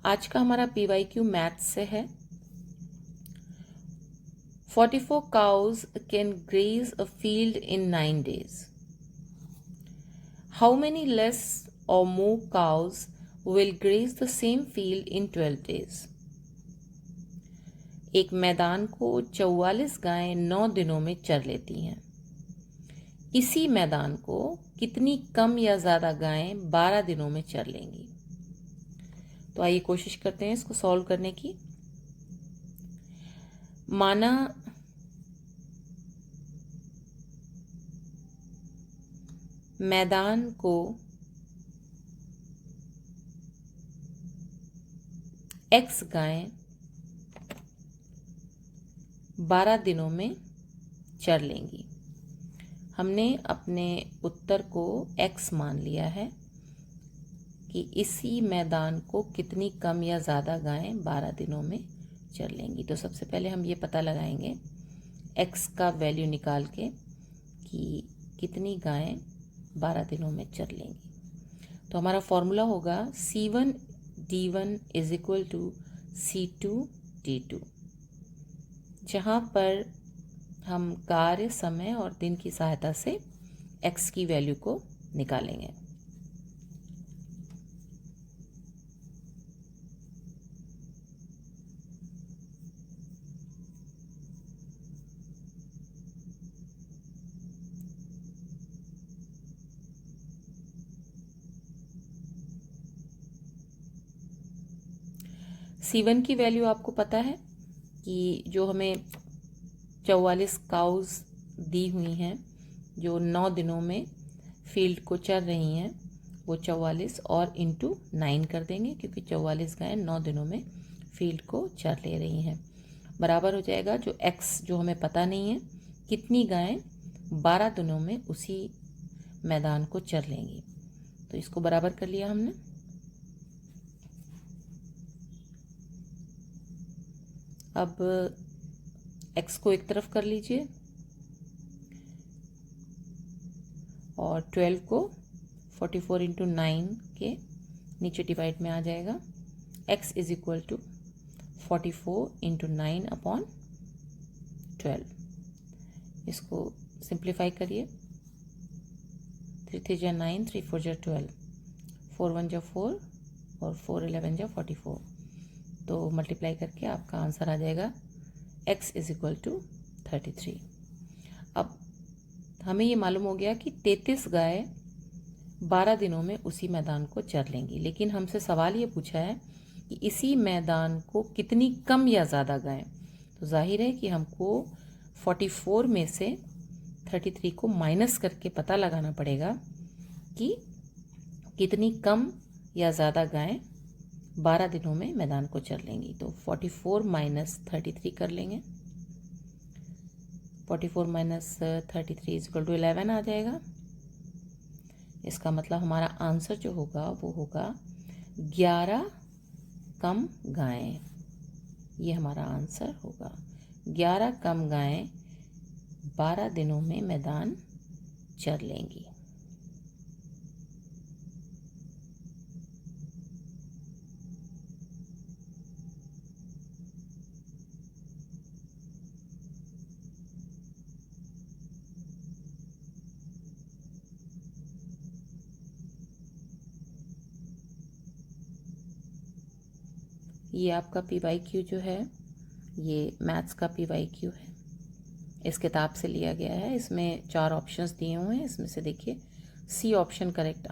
आज का हमारा PYQ मैथ्स से है। 44 cows can graze a field in 9 days. How many less or more cows will graze the same field in 12 days? एक मैदान को 44 गायें 9 दिनों में चर लेती हैं। इसी मैदान को कितनी कम या ज़्यादा गायें 12 दिनों में चर लेंगी? तो आइए कोशिश करते हैं इसको सॉल्व करने की। माना मैदान को X गायें 12 दिनों में चर लेंगी। हमने अपने उत्तर को X मान लिया है कि इसी मैदान को कितनी कम या ज़्यादा गायें 12 दिनों में चर लेंगी। तो सबसे पहले हम ये पता लगाएंगे X का वैल्यू निकाल के कि कितनी गायें 12 दिनों में चर लेंगी। तो हमारा फॉर्मूला होगा C1D1 is equal to C2D2, जहाँ पर हम कार्य, समय और दिन की सहायता से X की वैल्यू को निकालेंगे। C1 की वैल्यू आपको पता है कि जो हमें 44 काउज दी हुई हैं जो 9 दिनों में फील्ड को चर रही हैं, वो 44 और इंटू 9 कर देंगे क्योंकि 44 गायें 9 दिनों में फील्ड को चर ले रही हैं। बराबर हो जाएगा जो X जो हमें पता नहीं है कितनी गायें 12 दिनों में उसी मैदान को चर लेंगी। तो इसको बराबर कर लिया हमने। अब X को एक तरफ कर लीजिए और 12 को 44 इंटू 9 के नीचे डिवाइड में आ जाएगा। X is equal to 44 into 9 upon 12। इसको सिंप्लीफाई करिए। 3 3 जा 9, 3 4 जा 12, 4 1 जा 4 और 4 11 जा 44। तो मल्टीप्लाई करके आपका आंसर आ जाएगा X इज इक्वल टू 33। अब हमें ये मालूम हो गया कि 33 गाय 12 दिनों में उसी मैदान को चर लेंगी, लेकिन हमसे सवाल ये पूछा है कि इसी मैदान को कितनी कम या ज़्यादा गायें। तो जाहिर है कि हमको 44 में से 33 को माइनस करके पता लगाना पड़ेगा कि कितनी कम या ज़्यादा गायें 12 दिनों में मैदान को चर लेंगी। तो 44 माइनस 33 कर लेंगे। 44 माइनस 33 इज इक्वल टू 11 आ जाएगा। इसका मतलब हमारा आंसर जो होगा वो होगा 11 कम गायें। ये हमारा आंसर होगा 11 कम गायें 12 दिनों में मैदान चर लेंगी। ये आपका PYQ जो है ये मैथ्स का PYQ है, इस किताब से लिया गया है। इसमें 4 ऑप्शंस दिए हुए हैं। इसमें से देखिए C ऑप्शन करेक्ट